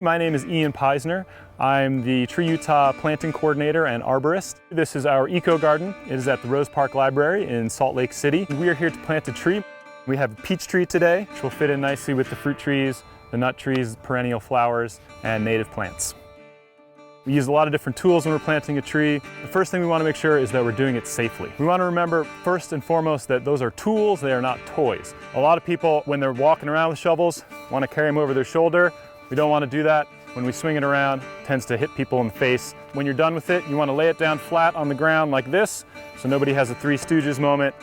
My name is Ian Peisner. I'm the Tree Utah planting coordinator and arborist. This is our eco garden. It is at the Rose Park Library in Salt Lake City. We are here to plant a tree. We have a peach tree today, which will fit in nicely with the fruit trees, the nut trees, perennial flowers, and native plants. We use a lot of different tools when we're planting a tree. The first thing we want to make sure is that we're doing it safely. We want to remember first and foremost that those are tools, they are not toys. A lot of people, when they're walking around with shovels, want to carry them over their shoulder. We don't want to do that. When we swing it around, it tends to hit people in the face. When you're done with it, you want to lay it down flat on the ground like this, so nobody has a Three Stooges moment.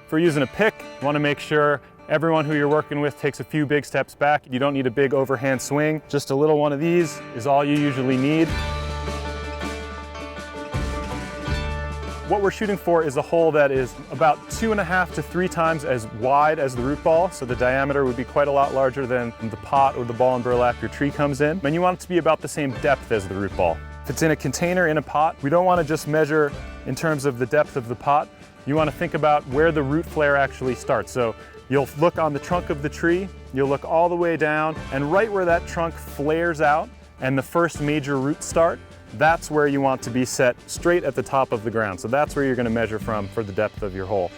If we're using a pick, you want to make sure everyone who you're working with takes a few big steps back. You don't need a big overhand swing. Just a little one of these is all you usually need. What we're shooting for is a hole that is about 2.5 to 3 times as wide as the root ball, so the diameter would be quite a lot larger than the pot or the ball and burlap your tree comes in. And you want it to be about the same depth as the root ball. If it's in a container, in a pot, we don't want to just measure in terms of the depth of the pot. You want to think about where the root flare actually starts. So you'll look on the trunk of the tree, you'll look all the way down, and right where that trunk flares out and the first major roots start, that's where you want to be set straight at the top of the ground. So that's where you're going to measure from for the depth of your hole.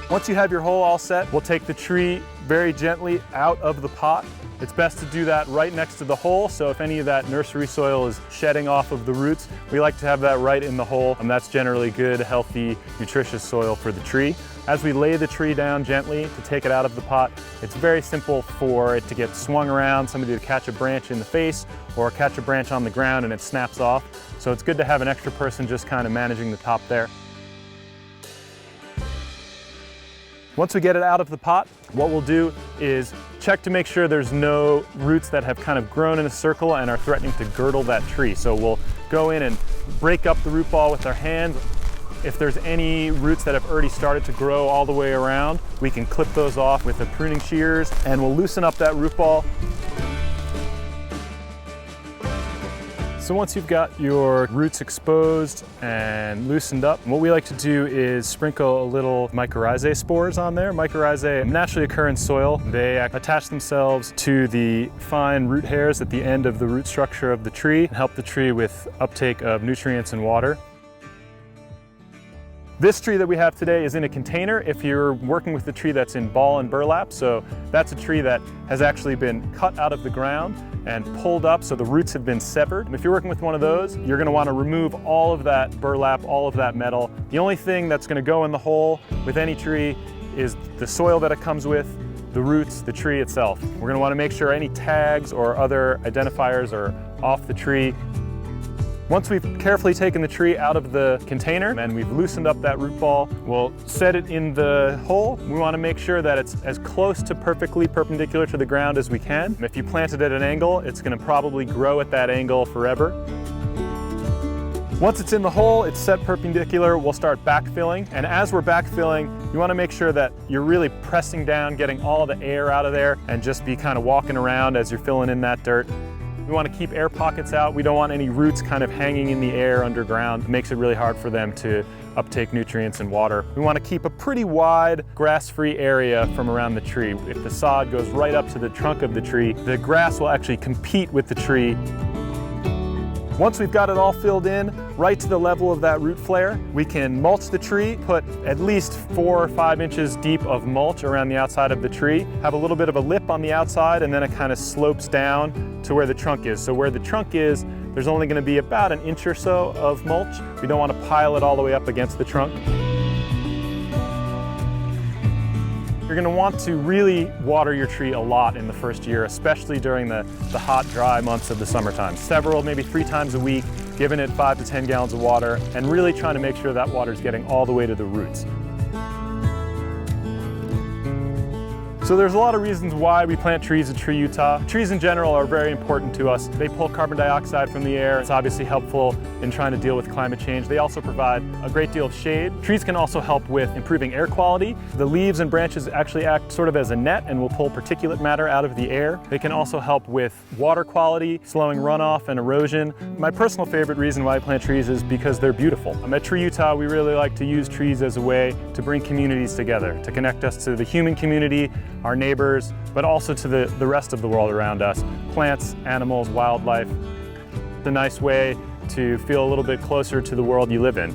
Once you have your hole all set, we'll take the tree very gently out of the pot. It's best to do that right next to the hole, so if any of that nursery soil is shedding off of the roots, we like to have that right in the hole, and that's generally good, healthy, nutritious soil for the tree. As we lay the tree down gently to take it out of the pot, it's very simple for it to get swung around, somebody to catch a branch in the face or catch a branch on the ground and it snaps off. So it's good to have an extra person just kind of managing the top there. Once we get it out of the pot, what we'll do is check to make sure there's no roots that have kind of grown in a circle and are threatening to girdle that tree. So we'll go in and break up the root ball with our hands. If there's any roots that have already started to grow all the way around, we can clip those off with the pruning shears and we'll loosen up that root ball. So once you've got your roots exposed and loosened up, what we like to do is sprinkle a little mycorrhizae spores on there. Mycorrhizae naturally occur in soil. They attach themselves to the fine root hairs at the end of the root structure of the tree and help the tree with uptake of nutrients and water. This tree that we have today is in a container. If you're working with the tree that's in ball and burlap, so that's a tree that has actually been cut out of the ground and pulled up so the roots have been severed. If you're working with one of those, you're going to want to remove all of that burlap, all of that metal. The only thing that's going to go in the hole with any tree is the soil that it comes with, the roots, the tree itself. We're going to want to make sure any tags or other identifiers are off the tree. Once we've carefully taken the tree out of the container and we've loosened up that root ball, we'll set it in the hole. We want to make sure that it's as close to perfectly perpendicular to the ground as we can. If you plant it at an angle, it's going to probably grow at that angle forever. Once it's in the hole, it's set perpendicular, we'll start backfilling. And as we're backfilling, you want to make sure that you're really pressing down, getting all the air out of there, and just be kind of walking around as you're filling in that dirt. We want to keep air pockets out. We don't want any roots kind of hanging in the air underground. It makes it really hard for them to uptake nutrients and water. We want to keep a pretty wide grass-free area from around the tree. If the sod goes right up to the trunk of the tree, the grass will actually compete with the tree. Once we've got it all filled in, right to the level of that root flare, we can mulch the tree, put at least 4 or 5 inches deep of mulch around the outside of the tree, have a little bit of a lip on the outside, and then it kind of slopes down to where the trunk is. So where the trunk is, there's only going to be about 1 inch or so of mulch. We don't want to pile it all the way up against the trunk. You're going to want to really water your tree a lot in the first year, especially during the hot, dry months of the summertime. Several, maybe 3 times a week, giving it 5 to 10 gallons of water, and really trying to make sure that water is getting all the way to the roots. So there's a lot of reasons why we plant trees at Tree Utah. Trees in general are very important to us. They pull carbon dioxide from the air. It's obviously helpful in trying to deal with climate change. They also provide a great deal of shade. Trees can also help with improving air quality. The leaves and branches actually act sort of as a net and will pull particulate matter out of the air. They can also help with water quality, slowing runoff and erosion. My personal favorite reason why I plant trees is because they're beautiful. At Tree Utah, we really like to use trees as a way to bring communities together, to connect us to the human community, our neighbors, but also to the rest of the world around us. Plants, animals, wildlife. It's a nice way to feel a little bit closer to the world you live in.